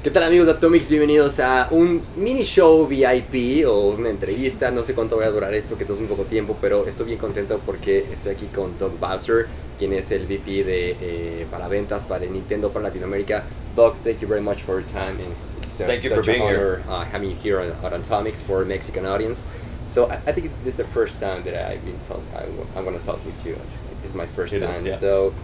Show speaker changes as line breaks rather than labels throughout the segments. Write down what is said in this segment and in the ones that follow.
¿Qué tal amigos de Atomics? Bienvenidos a un mini show VIP o una entrevista. No sé cuánto va a durar esto, que todo es un poco tiempo, pero estoy bien contento porque estoy aquí con Doug Bowser, quien es el VP de para ventas para Nintendo para Latinoamérica. Doug, thank you very much for your time, and it's
thank you
such
for being
an
here.
honor having you here on Atomics for a Mexican audience. So I think this is the first time that I'm going to talk with you. This is my first time.
Yeah.
So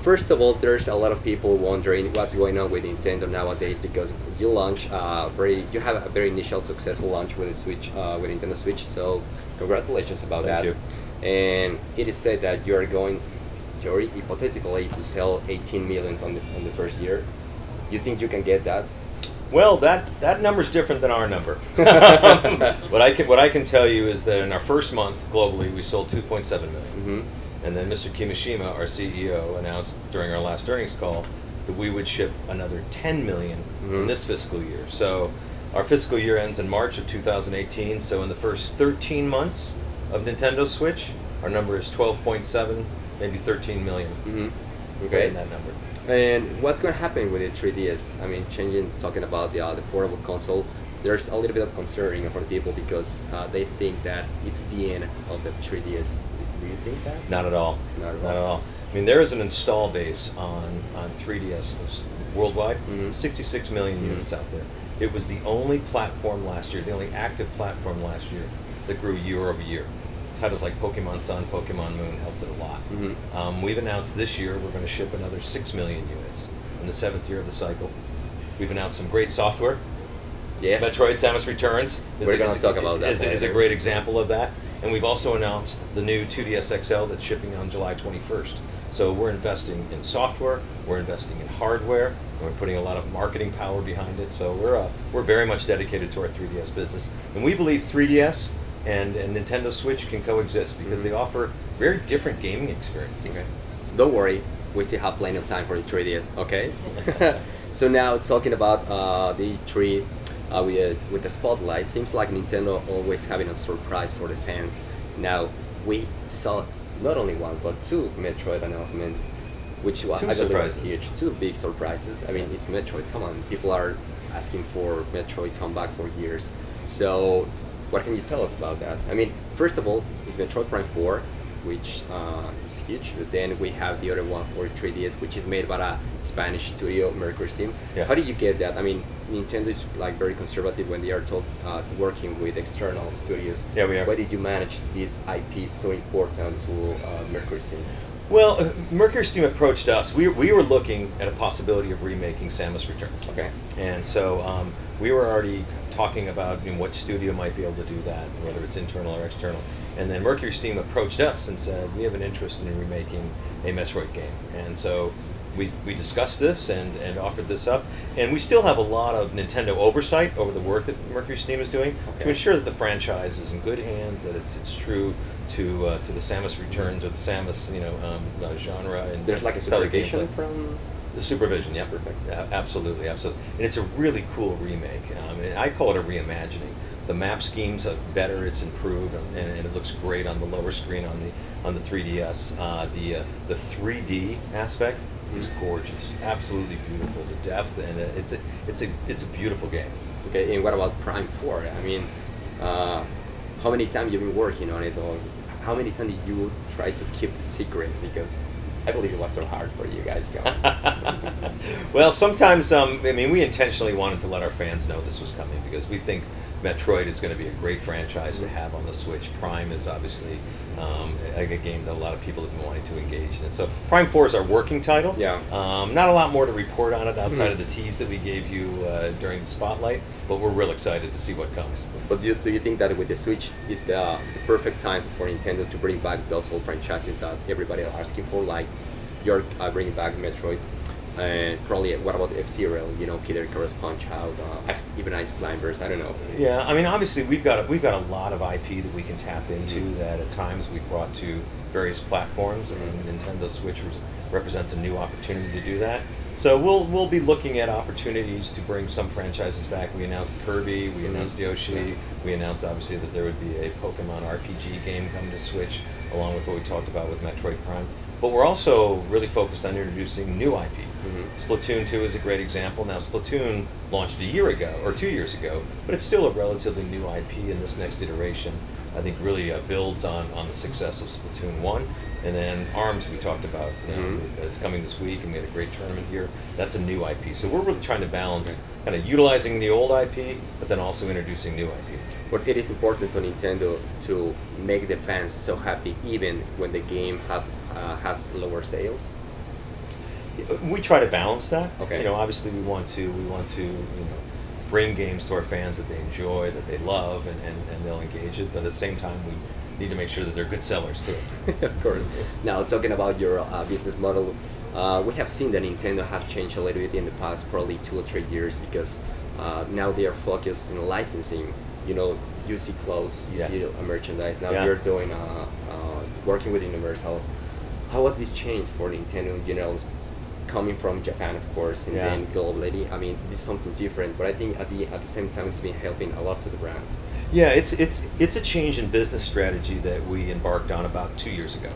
first of all, there's a lot of people wondering what's going on with Nintendo nowadays, because you you have a very initial successful launch with the Switch, with Nintendo Switch. So congratulations about
Thank
that.
you.
And it is said that you are going, hypothetically, to sell 18 millions on the first year. You think you can get that?
Well, that number's different than our number. What I can tell you is that in our first month globally, we sold 2.7 million.
Mm-hmm.
And then Mr. Kimishima, our CEO, announced during our last earnings call that we would ship another 10 million in this fiscal year. So our fiscal year ends in March of 2018. So in the first 13 months of Nintendo Switch, our number is 12.7, maybe 13 million.
Mm-hmm.
Okay. In that number.
And what's going to happen with the 3DS? I mean, talking about the portable console, there's a little bit of concerning for people because they think that it's the end of the 3DS. Do you think that?
Not at all.
Not at
Not at
all.
all. I mean, there is an install base on 3DS worldwide, 66 million units out there. It was the only platform last year, the only active platform last year that grew year over year. Titles like Pokemon Sun, Pokemon Moon helped it a lot. We've announced this year we're going to ship another 6 million units in the 7th year of the cycle. We've announced some great software.
Yes.
Metroid Samus Returns
is
a great example of that. And we've also announced the new 2DS XL that's shipping on July 21st. So we're investing in software, we're investing in hardware, and we're putting a lot of marketing power behind it. So we're very much dedicated to our 3DS business. And we believe 3DS and Nintendo Switch can coexist because they offer very different gaming experiences.
Okay. So don't worry, we still have plenty of time for the 3DS, okay? So now talking about the E3, with the spotlight, seems like Nintendo always having a surprise for the fans. Now we saw not only one but two Metroid announcements, which was I believe huge. Two big surprises. I mean, it's Metroid. Come on, people are asking for Metroid comeback for years. So what can you tell us about that? I mean, first of all, it's Metroid Prime 4, which is huge. But then we have the other one for 3DS, which is made by a Spanish studio, Mercury Steam. Yeah. How do you get that? I mean, Nintendo is like very conservative when they are working with external studios.
Yeah, we are.
Why did you manage this IP so important to Mercury Steam?
Well, Mercury Steam approached us. We were looking at a possibility of remaking Samus Returns.
Okay.
And so we were already talking about what studio might be able to do that, whether it's internal or external. And then Mercury Steam approached us and said, we have an interest in remaking a Metroid game. And so we discussed this and offered this up. And we still have a lot of Nintendo oversight over the work that Mercury Steam is doing to ensure that the franchise is in good hands, that it's true to the Samus Returns or the Samus genre. And
there's like a supervision from
the supervision. Yeah, perfect. Absolutely. And it's a really cool remake. And I call it a reimagining. The map scheme's better, it's improved, and it looks great on the lower screen on the 3DS. The 3D aspect is gorgeous, absolutely beautiful. The depth, and it's a beautiful game.
Okay, and what about Prime 4? I mean, how many times you've been working on it, or how many times did you try to keep the secret? Because I believe it was so hard for you guys.
Well, sometimes we intentionally wanted to let our fans know this was coming because we think Metroid is going to be a great franchise to have on the Switch. Prime is obviously a game that a lot of people have been wanting to engage in. So Prime 4 is our working title.
Yeah.
Not a lot more to report on it outside of the tease that we gave you during the spotlight, but we're real excited to see what comes.
But do you think that with the Switch is the perfect time for Nintendo to bring back those old franchises that everybody are asking for, like you're bringing back Metroid? And probably, what about F-Zero? Kid Icarus, Punch Out, even Ice Climbers. I don't know.
Yeah, I mean, obviously we've got a lot of IP that we can tap into that at times we've brought to various platforms, and Nintendo Switch represents a new opportunity to do that. So we'll be looking at opportunities to bring some franchises back. We announced Kirby, we announced Yoshi, we announced obviously that there would be a Pokemon RPG game coming to Switch, along with what we talked about with Metroid Prime. But we're also really focused on introducing new IP. Splatoon 2 is a great example. Now Splatoon launched a year ago, or 2 years ago, but it's still a relatively new IP, and this next iteration I think really builds on the success of Splatoon 1. And then ARMS we talked about, it's coming this week, and we had a great tournament here. That's a new IP. So we're really trying to balance kind of utilizing the old IP, but then also introducing new IP.
But it is important for Nintendo to make the fans so happy even when the game has lower sales.
We try to balance that.
Okay.
You know, obviously we want to bring games to our fans that they enjoy, that they love, and they'll engage it. But at the same time, we need to make sure that they're good sellers too.
Of course. Now, talking about your business model, we have seen that Nintendo have changed a little bit in the past, probably 2 or 3 years, because now they are focused on licensing. You know, you see clothes, you see merchandise. Now you're doing working with Universal. How was this change for Nintendo in general? Coming from Japan, of course, and then globally. I mean, this is something different, but I think at the same time, it's been helping a lot to the brand.
Yeah, it's a change in business strategy that we embarked on about 2 years ago,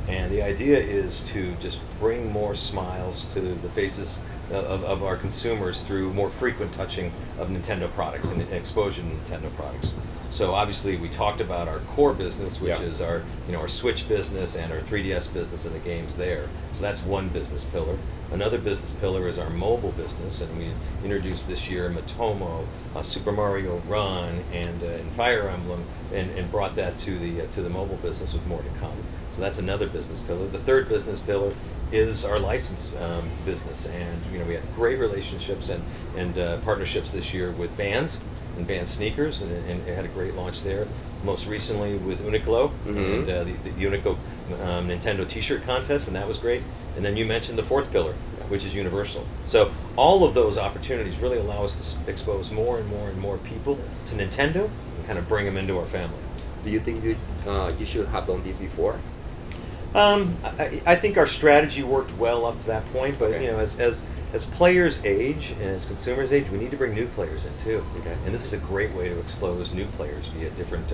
and the idea is to just bring more smiles to the faces of our consumers through more frequent touching of Nintendo products and exposure to Nintendo products. So obviously we talked about our core business, which is our our Switch business and our 3DS business and the games there. So that's one business pillar. Another business pillar is our mobile business, and we introduced this year Matomo, Super Mario Run, and Fire Emblem, and brought that to the mobile business with more to come. So that's another business pillar. The third business pillar is our license business, and we had great relationships and partnerships this year with Vans and Vans sneakers, and it had a great launch there. Most recently with Uniqlo and the Uniqlo Nintendo T-shirt contest, and that was great. And then you mentioned the fourth pillar, which is Universal. So all of those opportunities really allow us to expose more and more and more people to Nintendo and kind of bring them into our family.
Do you think you should have done this before?
I think our strategy worked well up to that point, but as players age and as consumers age, we need to bring new players in too.
Okay.
And this is a great way to expose new players via different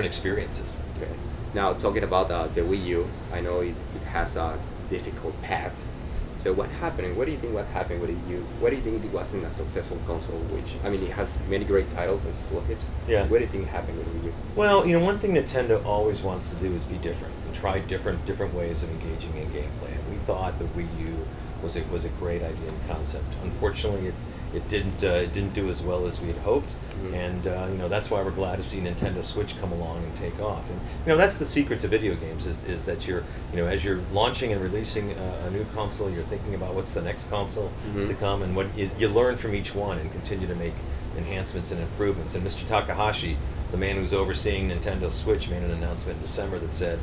experiences.
Okay. Now talking about the Wii U, I know it has a difficult path. So what happened? What do you think? What happened with the Wii U? What do you think it wasn't a successful console? Which I mean, it has many great titles, exclusives.
Yeah.
What do you think happened with the Wii U?
Well, one thing Nintendo always wants to do is be different and try different ways of engaging in gameplay. And we thought the Wii U was a great idea and concept. Unfortunately, it didn't do as well as we had hoped, and that's why we're glad to see Nintendo Switch come along and take off. And that's the secret to video games is that you're as you're launching and releasing a new console, you're thinking about what's the next console to come, and what you learn from each one and continue to make enhancements and improvements. And Mr. Takahashi, the man who's overseeing Nintendo Switch, made an announcement in December that said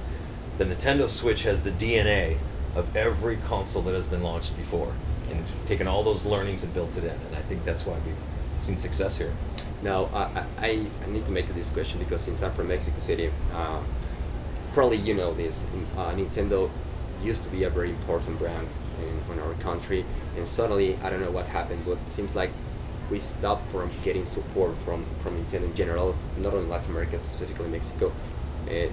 the Nintendo Switch has the DNA of every console that has been launched before, and taken all those learnings and built it in, and I think that's why we've seen success here.
Now, I need to make this question because since I'm from Mexico City, probably you know this, Nintendo used to be a very important brand in our country, and suddenly, I don't know what happened, but it seems like we stopped from getting support from Nintendo in general, not only Latin America, but specifically Mexico.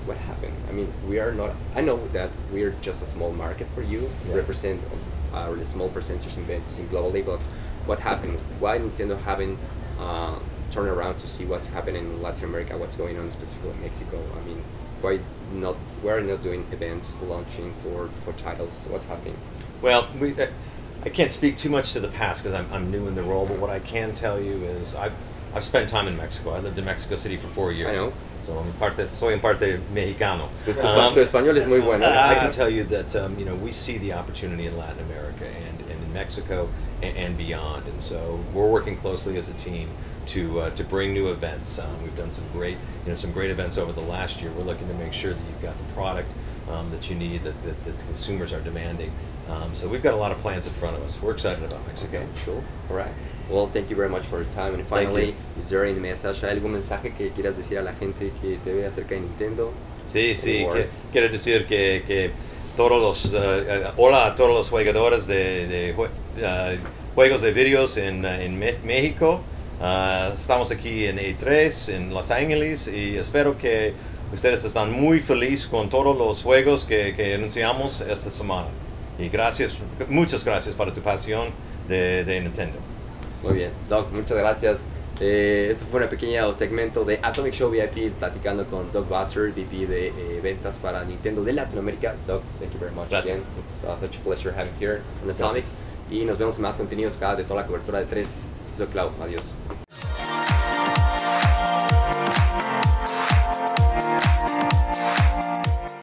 What happened? I mean, we are not, I know that we're just a small market for you, represent a really small percentage in ventas globally, but what happened? Why Nintendo haven't turned around to see what's happening in Latin America, what's going on specifically in Mexico? I mean, why we're not doing events, launching for titles? What's happening?
Well, I can't speak too much to the past because I'm new in the role, but what I can tell you is I've spent time in Mexico. I lived in Mexico City for 4 years.
I know.
So soy en parte mexicano.
Tu español es muy bueno.
I can tell you that we see the opportunity in Latin America and in Mexico and beyond, and so we're working closely as a team to bring new events. We've done some great events over the last year. We're looking to make sure that you've got the product that you need, that the consumers are demanding. So we've got a lot of plans in front of us. We're excited about Mexico.
Okay, cool. All right. Well, thank you very much for your time. And finally, is there any message, algún mensaje que quieras decir a la gente que te ve acerca de Nintendo?
Sí, quiero decir que Hola a todos los jugadores de juegos de videos en México. Estamos aquí en E3 en Los Ángeles y espero que ustedes están muy felices con todos los juegos que anunciamos esta semana. Y muchas gracias por tu pasión de Nintendo.
Muy bien, Doc, muchas gracias. Esto fue un pequeño segmento de Atomic Show VIP platicando con Doc Busser, VP de ventas para Nintendo de Latinoamérica. Doc, thank you very much.
Gracias.
Again. It's such a pleasure having you here on Atomics. Y nos vemos en más contenidos acá de toda la cobertura de 3. Soy Clau. Adiós.